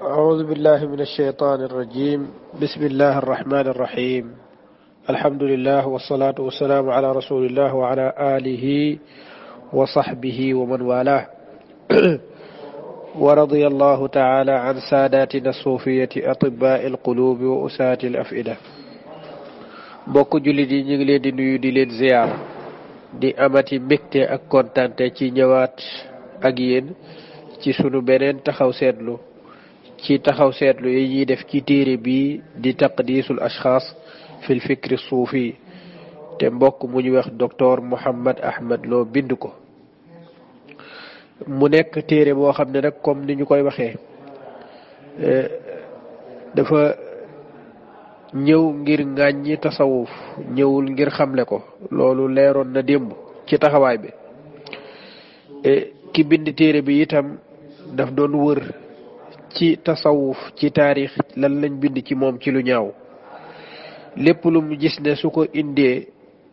أعوذ بالله من الشيطان الرجيم. بسم الله الرحمن الرحيم. الحمد لله والصلاة والسلام على رسول الله وعلى آله وصحبه ومن والاه. ورضي الله تعالى عن ساداتنا الصوفية أطباء القلوب وأساة الأفئدة. mbokk jullit yi ñu ngi leen di nuyu di leen ziar di amati mbégte ak kontante ci ñëwaat ak yéen ci sunu beneen taxaw seetlu ci taxaw seetlu yi ñuy def ci téere bi di taqdisul ashxaas fil fikri suufi te mbokk mu ñu wax docteur Mouhammad Ahmad Lo bind ko mu nekk téere boo xam ne nag comme ni ñu koy waxee dafa ñëw ngir ŋàññi tasawuf ñëwul ngir xamle ko loolu leeroon na démb ci taxawaay bi ki bind téere bi itam daf doon wër ci tasawuf ci taarix lan lañ bind ci moom ci lu ñaaw lépp lu mu gis ne su ko indee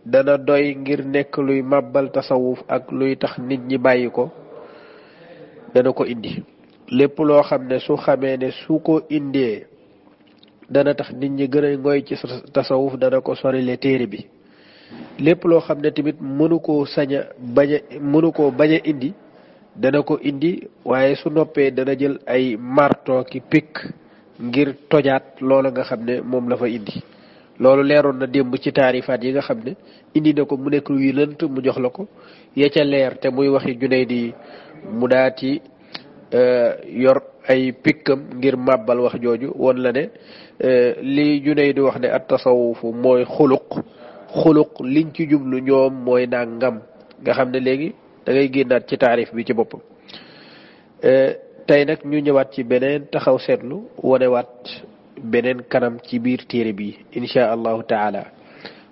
dana doy ngir nekk luy màbbal tasawuf ak luy tax nit ñi bàyyi ko dana ko indi lépp loo xam ne su xamee ne su ko indee dana tax nit ñi gën a ngoy ci tasawuf dana ko sorile téere bi lépp loo xam ne tamit mënu koo bañ a indi dana ko indi waaye su noppee dana jël ay marto ki pikk ngir tojaat loola nga xam ne moom la fa indi loolu leeroon na démb ci taarifaat yi nga xam ne indi na ko mu nekk luy lënt mu jox la ko ya ca leer te muy waxi Junayd mu daati yor ay pikkam ngir màbbal wax jooju woon la ne li Junayd wax ne at tasawufu mooy xuluq liñ ci jublu ñoom mooy nangam nga xam ne léegi da ngay génnaat ci taarif bi ci boppam tey nag ñu ñëwaat ci beneen taxaw seetlu wanewaat beneen kanam ci biir téere bi insha allahu taala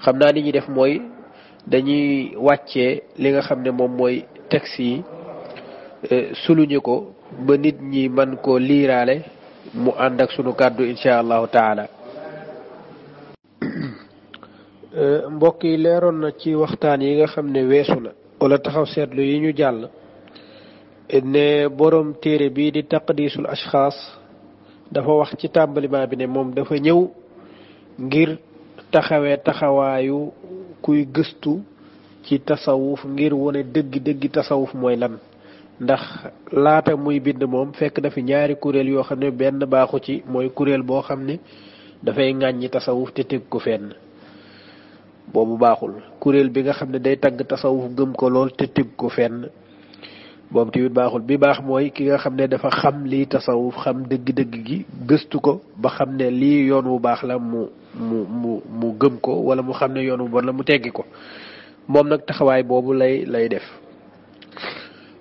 xam naa li ñuy def mooy dañuy wàccee li nga xam ne moom mooy texte yi suluñu ko ba nit ñi man koo liiraale mu ànd ak sunu kàddu insha allahu taala mbokk yi leeroon na ci waxtaan yi nga xam ne weesu na wala taxaw seetlu yi ñu jàll ne borom téere bi di taqdisul ashxaas dafa wax ci tàmbaliment bi ne moom dafa ñëw ngir taxawee taxawaayu kuy gëstu ci tasawuf ngir wone dëgg tasawuf mooy lan ndax laata muy bind moom fekk na fi ñaari kuréel yoo xam ne benn baaxu ci mooy kuréel boo xam ne dafay ŋàññi tasawuf te teg ko fenn boobu baaxul kuréel bi nga xam ne day tagg tasawuf gëm ko lool te teg ko fenn boobu tamit baaxul bi baax mooy ki nga xam ne dafa xam lii tasawuf xam dëgg-dëgg gi gëstu ko ba xam ne lii yoon wu baax la mu gëm ko wala mu xam ne yoon wu bon la mu teggi ko moom nag taxawaay boobu lay def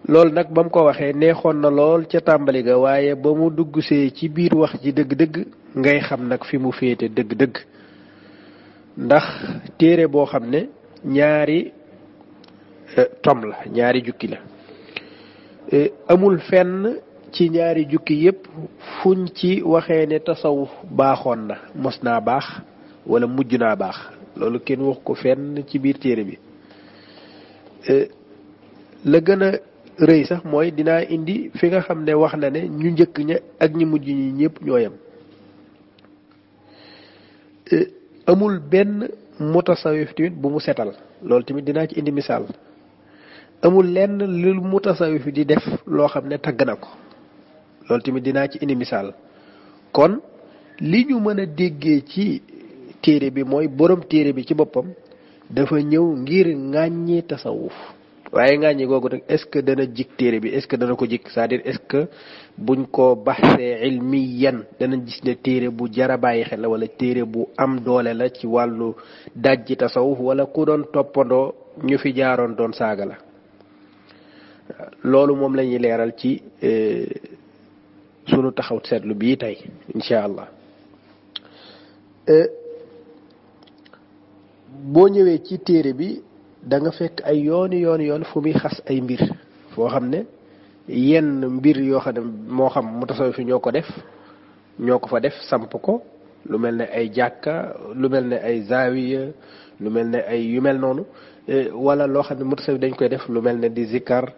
loolu nag ba mu ko waxee neexoon na lool ca tàmbali ga waaye ba mu dugg see ci biir wax ji dëgg-dëgg ngay xam nag fi mu féete dëgg-dëgg ndax téere boo xam ne ñaari tom la ñaari jukki la amul fenn ci ñaari jukki yépp fuñ ci waxee ne tasawuf baaxoon na mos naa baax wala mujj naa baax loolu kenn wax ko fenn ci biir téere bi la gën a rëy sax mooy dinaa indi fi nga xam ne wax na ne ñu njëkk ña ak ñi mujj ñi ñëpp ñoo yem amul benn mutasawif tamit bu mu setal loolu tamit dinaa ci indi misaal amul lenn lu mutasawif di def loo xam ne tagg na ko loolu tamit dinaa ci indi misaal kon li ñu mën a déggee ci téere bi mooy borom téere bi ci boppam dafa ñëw ngir ŋàññi tasawuf waaye ŋàññi googu nag est-ce que dana jik téere bi est-ce que dana ko jik c'est-à-dire est-ce que buñ ko baxsee ilmiyan danañ gis ne téere bu jara bàyyi xel la wala téere bu am doole la ci wàllu dajji tasawuf wala ku doon toppandoo ñu fi jaaroon doon saaga la loolu moom la ñuy leeral ci sunu taxaw seetlu bii tey insha allah boo ñëwee ci téere bi da nga fekk ay yoon fu muy xas ay mbir foo xam ne yenn mbir yoo xam ne moo xam mutasawwif ñoo ko fa def samp ko lu mel ne ay jàkka lu mel ne ay zaawiya lu mel ne ay yu mel noonu wala loo xam ne mutasawwif dañ koy def lu mel ne di zikkar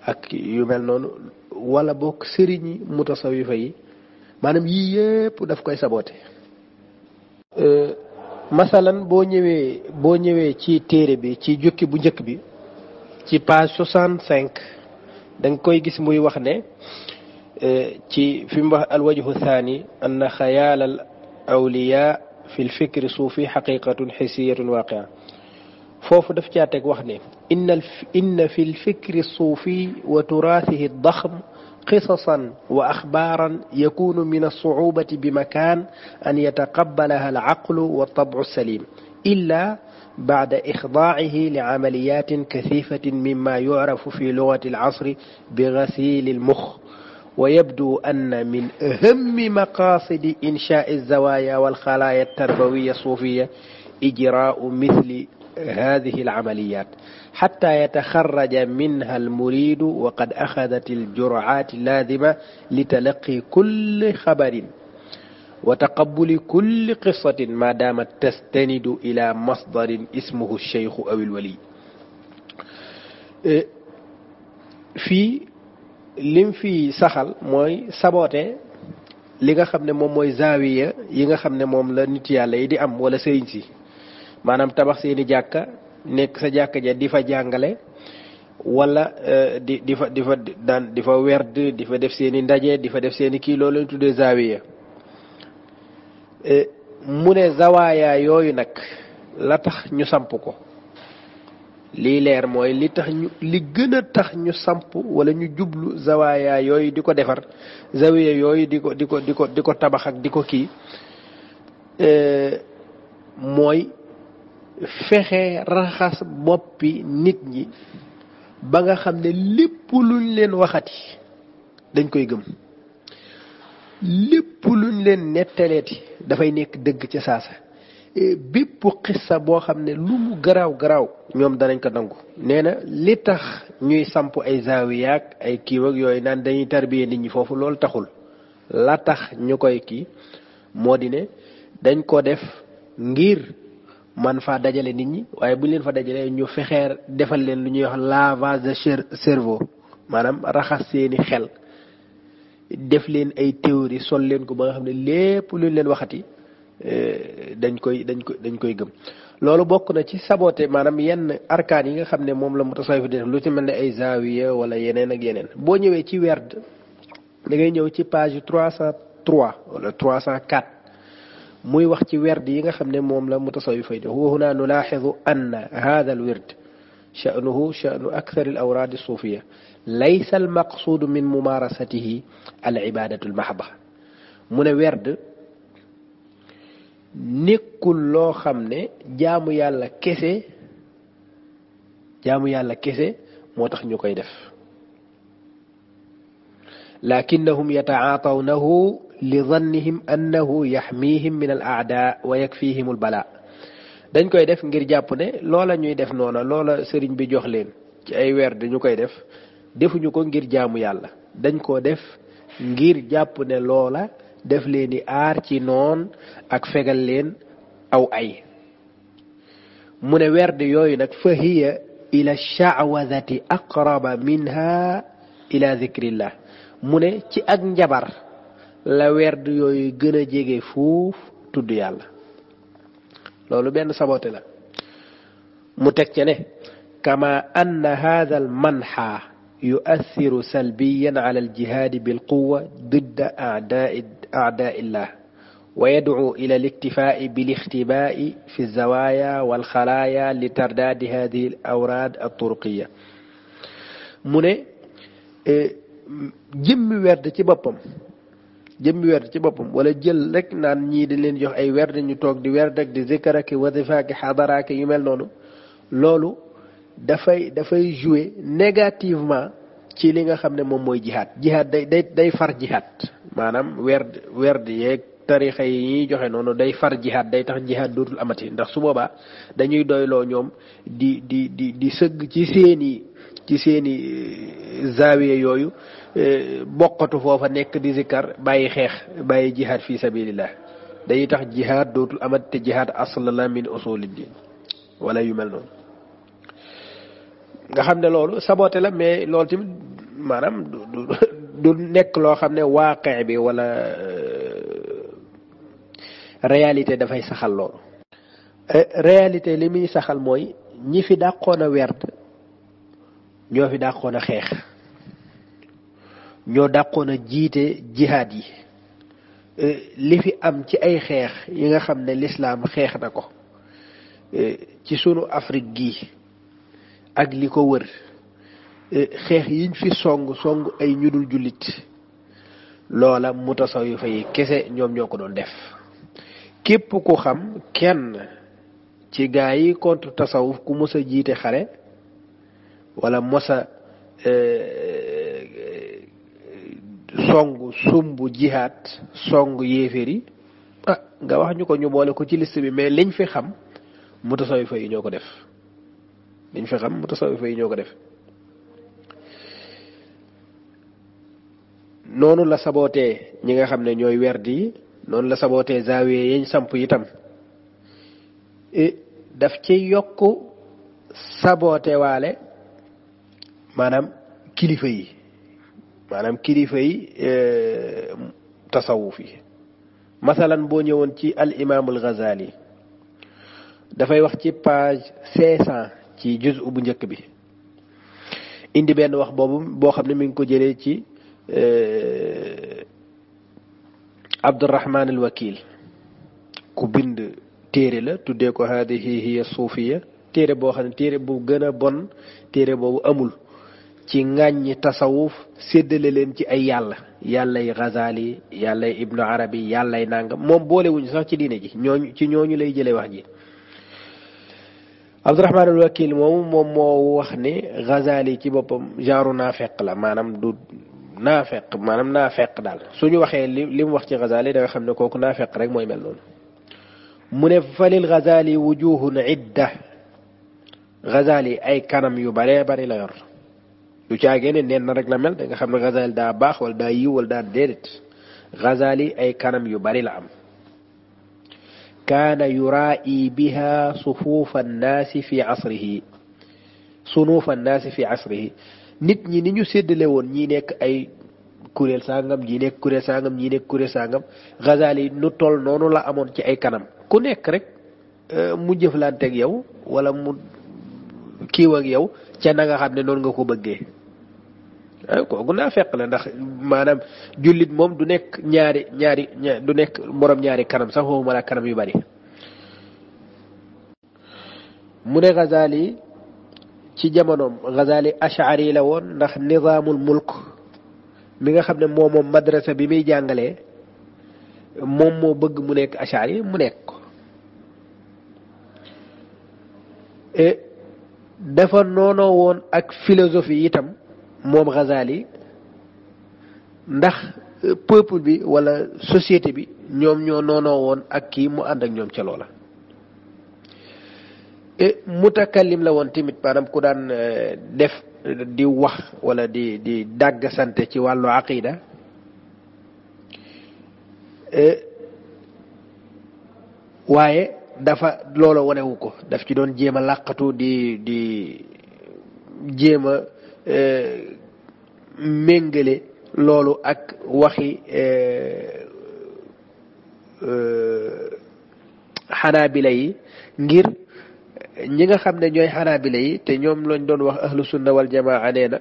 ak yu mel noonu wala bokk sëriñi mutasawifa yi maanaam yii yépp daf koy saboté. masalan boo ñëwee ci téere bi ci jukki bu njëkk bi ci page 65 da nga koy gis muy wax ne ci fi mu wax alwajhu thani anna xayaal al awliya fi lfikri suufi xaqiqatun xisiyatun waaqia foofu daf caa teg wax ne inna fi lfikri suufi wa turaathihi daxm قصصا وأخبارا يكون من الصعوبة بمكان أن يتقبلها العقل والطبع السليم إلا بعد إخضاعه لعمليات كثيفة مما يعرف في لغة العصر بغسيل المخ. ويبدو أن من أهم مقاصد إنشاء الزوايا والخلايا التربوية الصوفية إجراء مثل هذه العمليات حتى يتخرج منها المريد وقد أخذت الجرعات اللازمة لتلقي كل خبر وتقبل كل قصة ما دامت تستند إلى مصدر اسمه الشيخ أو الولي. في lim fi saxal mooy saboté li nga xam ne moom mooy zaawiya yi nga xam ne moom la nit yàlla yi di am wala sëriñ si maanaam tabax seeni jàkka nekk sa jàkka ja di fa jàngale wala di fa werd di fa def seeni ndaje di fa def seeni kii loolu lañ tuddee zaawiya. mu ne zawaaya yooyu nag la tax ñu samp ko lii leer mooy li gën a tax ñu samp wala ñu jublu zawaaya yooyu di ko defar zawiya yooyu di ko tabax ak di ko kii mooy fexe raxas boppi nit ñi ba nga xam ne lépp luñ leen waxati dañ koy gëm lépp luñ leen nettaleeti dafay nekk dëgg ca saasa bépp xissa boo xam ne lu mu garaaw ñoom danañ ko nangu. nee na li tax ñuy samp ay zaawiyaak ay kiiw ak yooyu naan dañuy tarbiye nit ñi foofu loolu taxul la tax ñu koy kii moo di ne dañ ko def ngir man faa dajale nit ñi waaye bu leen fa dajalee ñu fexeer defal leen lu ñuy wax lavage de cerveau maanaam raxas seeni xel def leen ay théorie sol leen ko ba nga xam ne lépp luñ leen waxati dañ koy gëm. loolu bokk na ci saboté maanaam yenn arkaan yi nga xam ne moom la mutasawwif di def lu ci mel ne ay zaawiya wala yeneen ak yeneen. boo ñëwee ci werd da ngay ñëw ci page 303 wala 304 muy wax ci werd yi nga xam ne moom la mutasawwif fay def. wa huna nulaaxidu anna haada al wird sha'nuhu sha'nu akthar al awraad al suufiyya laysa al maqsuud min mumaarasatihi al ibaadatu al mahda. mu ne werd nekkul loo xam ne jaamu yàlla kese moo tax ñu koy def. lakinnahum yataatawnahu li dannihim annahu yaxmiihim min al aadaa wa yakfiihim al balaa. dañ koy def ngir jàpp ne loola ñuy def noona loola sëriñ bi jox leen ci ay werd ñu koy def defuñu ko ngir jaamu yàlla dañ koo def ngir jàpp ne loola def leen di aar ci noon ak fegal leen aw ay. mu ne werd yooyu nag fa hiya ila sha'wadati aqraba minha ila zikrillah. mu ne ci ak njabar la werd yooyu gën a jege fuuf tudd yàlla. loolu benn sabote la. mu teg ca ne kama anna hadha al manha yu'athiru salbiyan ala al jihad bil quwwa didda أعداء الله ويدعو إلى الاكتفاء بالاختباء في الزوايا والخلايا لترداد هذه الأوراد الطرقية. mu ne jëmmi werd ci boppam wala jël rek naan ñii dañ leen jox ay werd ñu toog di werd ak di zikar ak wasifa ak xadara ak yu mel noonu loolu dafay jouer négativement ci li nga xam ne moom mooy jihaad day far jihaad maanaam werd yeeg tarixa yi ñuy joxe noonu day far jihaad day tax jihaad dootul amati ndax su boobaa dañuy doyloo ñoom di sëgg ci seeni zaawiya yooyu bokkatu foofa nekk di zikkar bàyyi jihaad fi sabilillah day tax jihaad dootul amati te jihaad asl la min usulid din wala yu mel noonu. nga xam ne loolu saboté la mais loolu tamit maanaam du nekk loo xam ne waaqe bi wala réalité dafay saxal loolu. réalité li muy saxal mooy ñi fi dàqoon a werd ñoo fi dàqoon a xeex ñoo dàqoon a jiite jihaad yi li fi am ci ay xeex yi nga xam ne lislaam xeex na ko ci sunu Afrique gi ak li ko wër xeex yiñ fi song ay ñudul jullit loola mutasawifa yi kese ñoom ñoo ko doon def képp ku xam kenn ci gaa yi contre tasawuf ku mos a jiite xare wala mos a song sumbu jihaad song yéeféer yi ah nga wax ñu ko ñu boole ko ci liste bi mais liñ fi xam mutasawifa yi ñoo ko def liñ fi xam mutasawifa yi ñoo ko def noonu la sabootee ñi nga xam ne ñooy werd yi noonu la sabootee zaawiye yañ samp itam daf ci yokk saboote waale maanaam kilifa yi tasawuf yi masalan boo ñëwoon ci al imaamul Ghazali dafay wax ci page 500 ci juz'u bu njëkk bi indi benn wax boobu boo xam ne mi ngi ko jëlee ci Abdurrahman al Wakil ku bind téere la tuddee ko hadihi hiya suufiya téere boo xam ne téere bu gën a bon téere boobu amul ci ŋàññi tasawuf séddale leen ci ay yàllay Ghazali yàllay Ibnu Arabi yàllay nangam moom boolewuñu sax ci diine ji ñooñu lay jëlee wax ji Abdurrahman al Wakil moom moo wax ne Ghazali ci boppam genre naafeq la maanaam du naafeq daal suñu waxee li mu wax ci Ghazali da nga xam ne kooku naafeq rek mooy mel noonu mu ne falil Ghazali wujuhun idda Ghazali ay kanam yu bare bari la yor du caagee ne neen na rek la mel da nga xam ne Ghazali daa baax wala daa yiw wala daa déedéet Ghazali ay kanam yu bari la am kaana yuraa'i biha sufuufa annaasi fi asrihi nit ñi ni ñu séddale woon ñii nekk ay kuréel sangam ñii nekk kuréel sangam ñii nekk kuréel sangam Ghazali nu toll noonu la amoon ci ay kanam ku nekk rek mu jëflanteeg yow wala mu kiiw ak yow ca na nga xam ne noonu nga ko bëggee kooku naa fekk la ndax maanaam jullit moom du nekk du nekk borom ñaari kanam sax waxuma la kanam yu bari mu ne Ghazali ci jamonoom Ghazali ash'ari la woon ndax nizaamul mulk mi nga xam ne moom madrasa bi muy jàngalee moom moo bëgg mu nekk ash'ari mu nekk ko dafa noonoo woon ak philosophie itam moom Ghazali ndax peuple bi wala société bi ñoom ñoo noonoo woon ak kii mu ànd ak ñoom ca loola mutakallim la woon tamit maanaam ku daan def di wax wala di dàgg sante ci wàllu aqida waaye dafa loola wanewu ko daf ci doon jéem a làqatu di jéem a méngale loolu ak waxi xanaabila yi ngir ñi nga xam ne ñooy xanaabila yi te ñoom lañ doon wax ahlu sunna wal jamaa nee na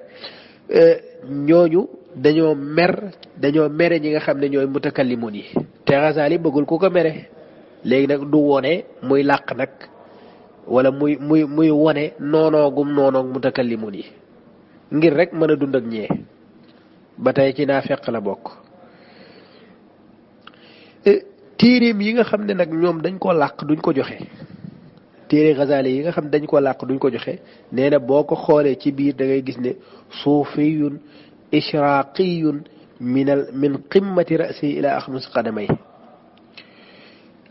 ñooñu dañoo mere ñi nga xam ne ñooy mutakallimun yi te Ghazali bëggul ku ko mere léegi nag du wone muy làq nag wala muy wone noonoogum noonoog mutakallimun yi ngir rek mën a dund ak ñee ba tey ci naafeq la bokk téeréem yi nga xam ne nag ñoom dañ ko làq duñ ko joxe téere Ghazali yi nga xam ne dañ ko làq duñ ko joxe nee na boo ko xoolee ci biir da ngay gis ne suufiyun ishraqiyun min qimmati ra'si ila axmus qadamay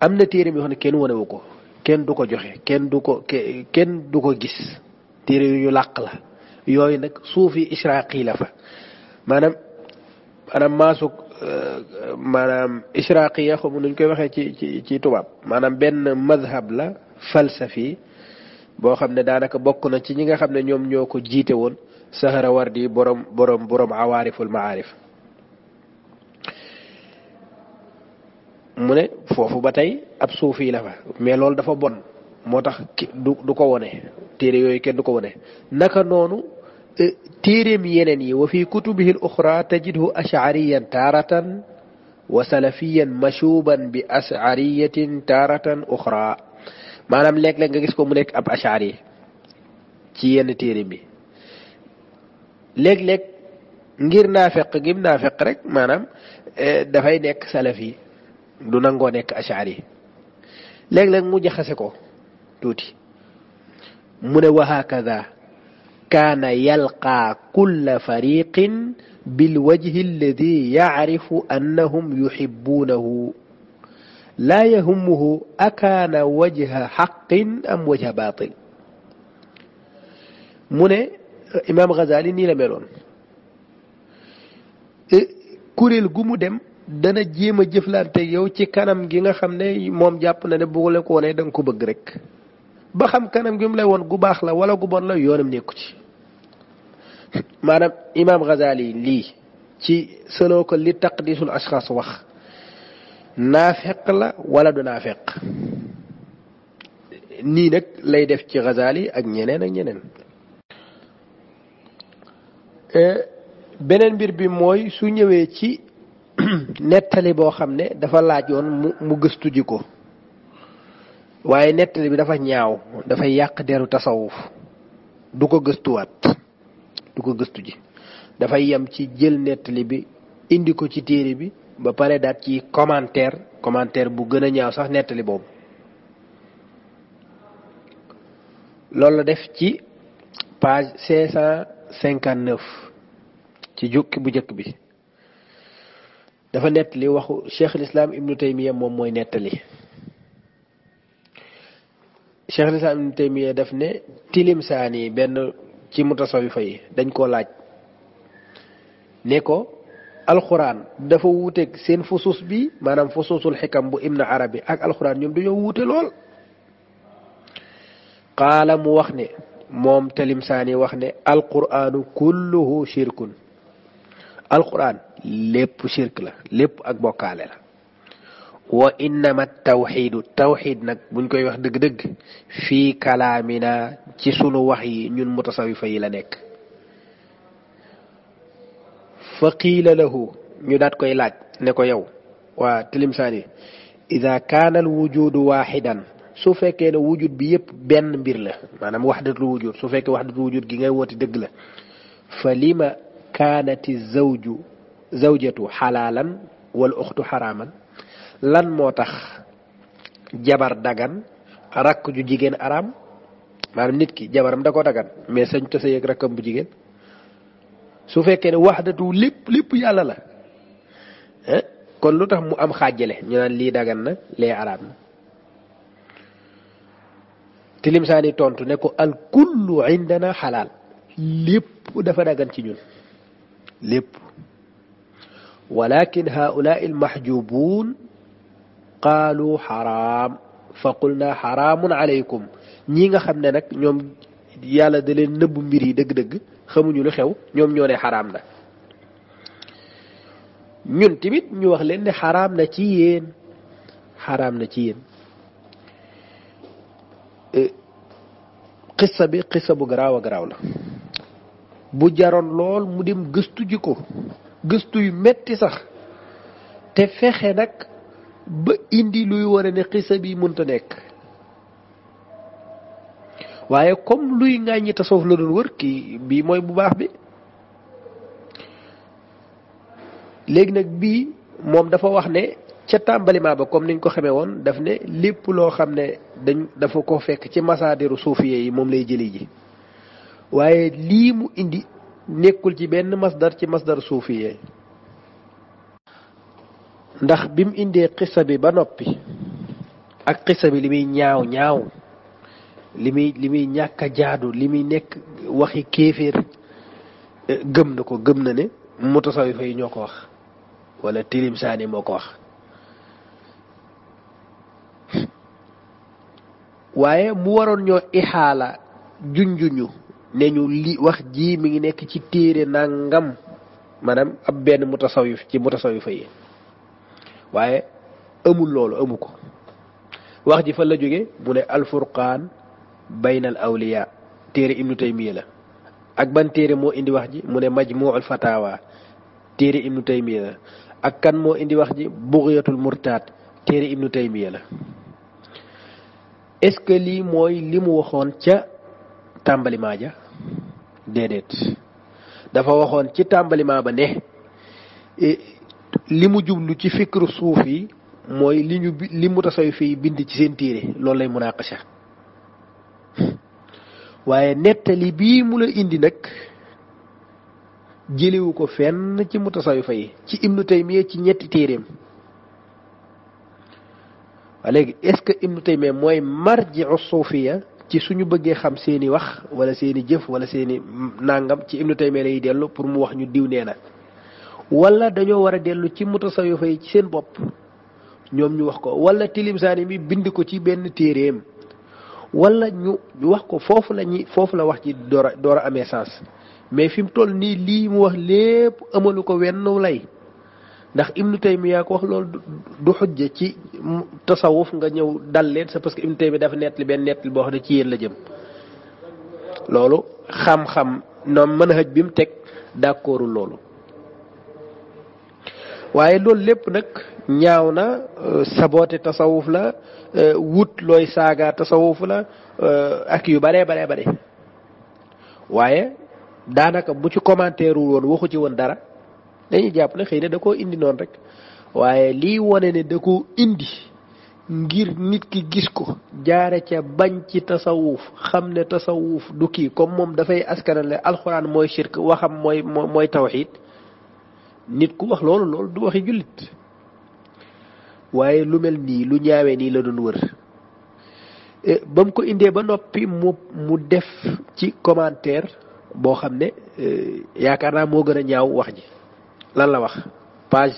am na téere yoo xam ne kenn wanewu ko kenn du ko joxe kenn du ko gis téere yu ñu làq la yooyu nag suufi ishraqi la fa maanaam maasuk maanaam ishraqiya xamu nuñ koy waxee ci tubaab maanaam benn madhab la falsafi boo xam ne daanaka bokk na ci ñi nga xam ne ñoom ñoo ko jiite woon Sahrawardi borom awaariful maarif mu ne foofu ba tey ab suufi la fa mais loolu dafa bon moo tax du ko wone téere yooyu kenn du ko wone naka noonu téereem yeneen yi wa fi kutubihi al uxra tajidhu ashariyan taaratan wa salafiyan mashuban bi ashariyatin taaratan uxra maanaam léeg-léeg nga gis ko mu nekk ab ashari ci yenn téere bi léeg-léeg ngir naafeq gim naafeq rek maanaam dafay nekk salafi du nangoo nekk ashari léeg-léeg mu jaxase ko tuuti mu ne wa hakada kaana yalqaa kulla fariqin bilwajhi alladi yacrifu annahum yuhibbuunahu laa yahummuhu akaana wajha xaqin am wajha baatil mu ne imaam Ghazali nii la meloon kuréel gu mu dem dana jéem a jëflante yow ci kanam gi nga xam ne moom jàpp na ne bu la ko wonee da nga ko bëgg rek ba xam kanam gi mu lay woon gu baax la wala gu bon la yoonam nekku ci maanaam imaam Ghazali lii ci selon ko li taqdisul ashxaas wax naafeq la wala du naafeq nii nag lay def ci Ghazali ak ñeneen ak ñeneen beneen mbir bi mooy su ñëwee ci nettali boo xam ne dafa laaj yoon mu gëstu ji ko waaye nettali bi dafa ñaaw dafay yàq deru tasawuf du ko gëstuwaat du ko gëstu ji dafay yem ci jël nettali bi indi ko ci téere bi ba pare daat ci commentaire bu gën a ñaaw sax nettali boobu loolu la def ci page 559 ci jukki bu njëkk bi dafa nettali waxu Cheikh al-Islam Ibnu Taymiya moom mooy nettali Cheikh al-Islam Ibnu Taymiya daf ne Tilimsaani benn ci mutasawifa yi dañ koo laaj ne ko alxuraan dafa wuuteeg seen fusuus bi maanaam fusuusul xikam bu Ibn Arabi ak alxuraan ñoom dañoo wuute lool qaala mu wax ne moom Tilimsaani wax ne alquraanu kulluhu shirkun alquran lépp shirk la lépp ak bokkaale la wa innama tawxiidu tawxiid nag buñ koy wax dëgg-dëgg fii kalaamina ci sunu wax yi ñun mutasawifa yi la nekk fa qiila lahu ñu daat koy laaj ne ko yow waa Tilimsaani ida kaana al wujudu waaxidan su fekkee ne wujud bi yépp benn mbir la maanaam waxdatul wujud su fekkee waxdatul wujud gi ngay woote dëgg la fa lima kaanati zawjatu xalaalan wal uxtu xaraaman lan moo tax jabar dagan rakk ju jigéen araam maanaam nit ki jabaram da ko dagan mais sañ ta sëy ak rakkam bu jigéen su fekkee ne waxdatu lépp yàlla la kon lu tax mu am xaajale ñu naan lii dagan na lee araam na Tilimsaani tontu ne ko al kullu indana xalaal lépp dafa dagan ci ñun lépp walakin haulaai almahjubuun qaalu xaraam fa qulna xaraamun alaykum ñi nga xam ne nag ñoom yàlla da leen nëbb mbir yi dëgg-dëgg xamuñu lu xew ñoom ñoo ne xaraam na ñun tamit ñu wax leen ne xaraam na ci yéen xaraam na ci yéen qissa bi qissa bu garaaw a garaaw la bu jaroon lool mu dem gëstu ji ko gëstu yu metti sax te fexe nag ba indi luy wara ne xisa bi mënta nekk waaye comme luy ŋàññi tasawuf la doon wër kii bii mooy bu baax bi léegi nag bii moom dafa wax ne ca tàmbaliment ba comme niñ ko xamee woon daf ne lépp loo xam ne dafa ko fekk ci masaadiru suufiye yi moom lay jëli ji waaye lii mu indi nekkul ci benn masdar ci masdar suufiye ndax bi mu indee xissa bi ba noppi ak xissa bi li muy ñaaw li muy ñàkk a jaadu li muy nekk waxi kéeféer gëm na ne mutasawifa yi ñoo ko wax wala Tilimsaani moo ko wax waaye mu waroon ñoo ixaala junjuñu ne ñu li wax ji mi ngi nekk ci téere nangam maanaam ab benn mutasawif ci mutasawifa yi waaye amul loolu amu ko wax ji fa la jóge mu ne alfurqaan bayna al awliya téere ibnu taymiya la ak ban téere moo indi wax ji mu ne majmuul fatawa téere ibnu taymiya la ak kan moo indi wax ji bughyatul murtaad téere ibnu taymiya la est-ce que lii mooy li mu waxoon ca tàmbaliment ja déedéet dafa waxoon ci tàmbaliment ba ne li mu jublu ci fikru suuf yi mooy li mutasawwif yi bind ci seen téere loolu lay munaqasha waaye nettali bii mu la indi nag jëlewu ko fenn ci mutasawwif yi ci ibnu taymiya ci ñetti téereem waa léegi est-ce que ibnu taymiya mooy marji'u suufiya ci suñu bëggee xam seeni wax wala seeni jëf wala seeni nangam ci ibnu taymiya lay dellu pour mu wax ñu diw nee na wala dañoo war a dellu ci mutasawwifa yi ci seen bopp ñoom ñu wax ko wala tilimsaani mi bind ko ci benn téereem wala ñu wax ko foofu la wax ci door a amee sens mais fi mu toll nii lii mu wax lépp amalu ko wenn lay ndax ibnu taymiya ko wax loolu du xujja ci tasawuf nga ñëw dal leen c'est parce que ibnu taymiya dafa nettali benn nettali boo xam ne ci yéen la jëm loolu xam-xam noom manhaj bi mu teg d'accordul loolu waaye loolu lépp nag ñaaw na saboté tasawuf la wut looy saaga tasawuf la ak yu bare waaye daanaka bu ci commentaire woon waxu ci woon dara dañuy jàpp ne xëy na da koo indi noonu rek waaye lii wone ne da koo indi ngir nit ki gis ko jaare ca bañ ci tasawuf xam ne tasawuf du kii comme moom dafay askanale alxuraan mooy shirk waxam mooy tawxiid nit ku wax loolu du waxi jullit waaye lu mel nii lu ñaawee nii la doon wër ba mu ko indee ba noppi mu def ci commentaire boo xam ne yaakaar naa moo gën a ñaaw wax ji lan la wax page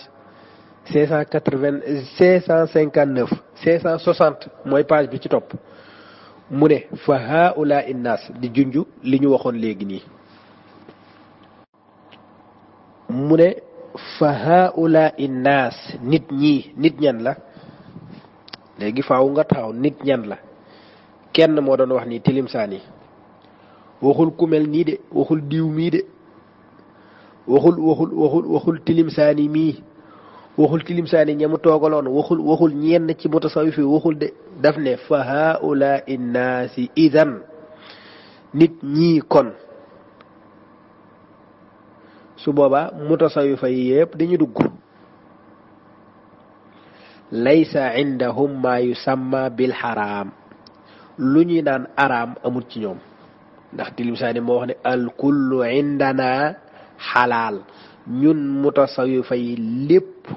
559 560 mooy page bi ci topp mu ne fa haula innaas di junju li ñu waxoon léegi nii mu ne fa haula innaas nit ñan la léegi faaw nga taxaw nit ñan la kenn moo doon wax nii tilimsaani waxul ku mel nii de waxul diw mii de waxul tilimsaani mii waxul tilimsaani ñamu toogaloon waxul ñenn ci mutasawwif waxul de daf ne fa haula innaasi idan nit ñii kon su boobaa mutasawwifa yi yëpp dañu dugg laysa indahum ma yusamma bil xaraam lu ñuy naan araam amul ci ñoom ndax tilimsaani moo wax ne al kullu indana xalaal ñun mutasawwifa yi lépp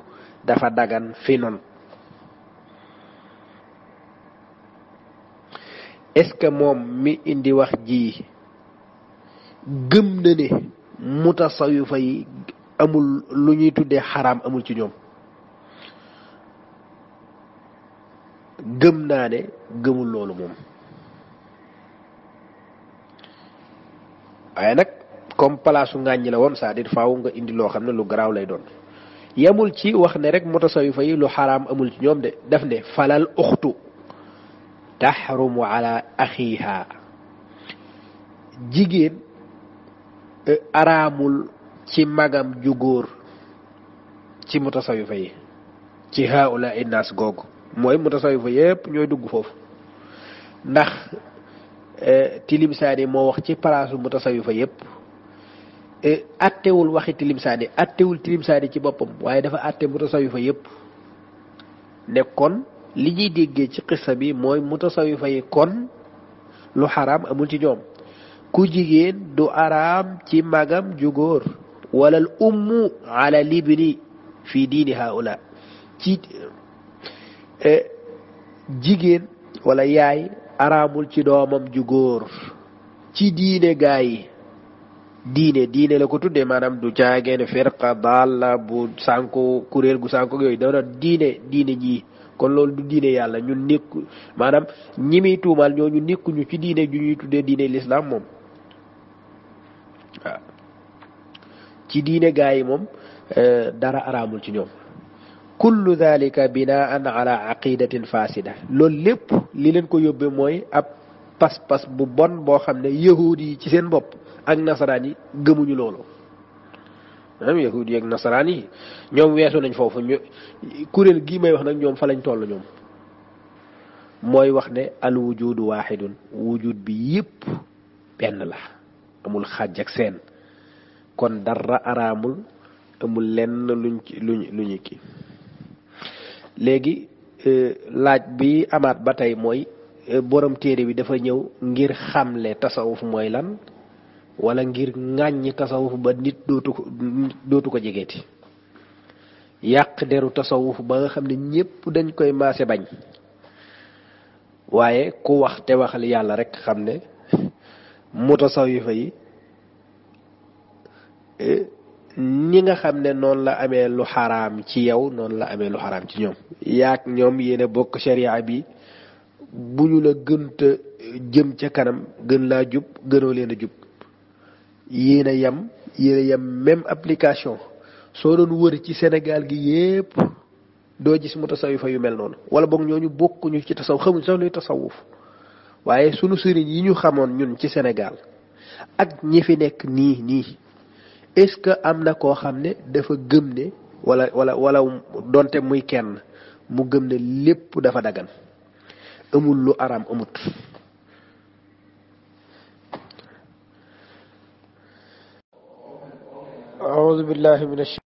dafa dagan fi noon est-ce que moom mi indi wax ji gëm na ne mutasawwifa yi amul lu ñuy tuddee xaraam amul ci ñoom gëm naa ne gëmul loolu moom waaye nag comme palaasu ngàññi la woon c'est-à-dire faaw nga indi loo xam ne lu garaaw lay doon yamul ci wax ne rek mutasawwifa yi lu xaraam amul ci ñoom de daf ne falal uxtu taxrumu ala axiiha jigéen araamul ci magam ju góor ci mutasawwifa yi ci haula innaas googu mooy mutasawwifa yépp ñooy dugg foofu ndax tilimsaani moo wax ci palaasu mutasawwifa yépp attewul waxi tilimsaani attewul tilimsaani ci boppam waaye dafa atte mutasawwifa yépp ne kon li ñuy déggee ci xissa bi mooy mutasawwifa yi kon lu xaraam amul ci ñoom ku jigéen du araam ci magam ju góor wala al ummu ala libni fi diini haula ci jigéen wala yaay araamul ci doomam ju góor ci diine gaa yi diine la ko tuddee maanaam du caageen firqa daal bu sànko kuréel gu sànko yooyu dana diine ñii kon loolu du diine yàlla ñun nekku maanaam ñi muy tuumaal ñooñu nekkuñu ci diine ju ñuy tuddee diine l'islam moom waaw ci diine gaa yi moom dara araamul ci ñoom kullu dalika binaan ala aqidatin fasida loolu lépp li leen ko yóbbe mooy ab pas-pas bu bon boo xam ne yahuud yi ci seen bopp ak nasaraan yi gëmuñu loolu maanaam yahuud yi ak nasaraan yi ñoom weesu nañ foofu kuréel gii may wax nag ñoom fa lañ toll ñoom mooy wax ne al wujudu waaxidun wujud bi yépp benn la amul xàjj ak seen kon dara araamul amul lenn luñu ki léegi laaj bi amaat ba tey mooy borom téere bi dafa ñëw ngir xamle tasawuf mooy lan wala ngir ŋàññi tasawuf ba nit dootu ko jegeeti yàq deru tasawuf ba nga xam ne ñépp dañ koy maase bañ waaye ku wax te waxal yàlla rek xam ne mutasawifa yi ni nga xam ne noonu la amee lu xaraam ci yow noonu la amee lu xaraam ci ñoom yaak ñoom yéen a bokk sharia bi bu ñu la gënta jëm ca kanam gën laa jub gënoo leen a jub yéen a yem même application soo doon wër ci Sénégal gi yépp doo gis mutasawifa yu mel noonu wala boog ñooñu bokkuñu ci tasawuf xamuñ sax luy tasawuf waaye sunu sëriñ yi ñu xamoon ñun ci Sénégal ak ñi fi nekk nii est-ce que am na koo xam ne dafa gëm ne wala donte muy kenn mu gëm ne lépp dafa dagan amul lu araam amut a'udhu billahi minash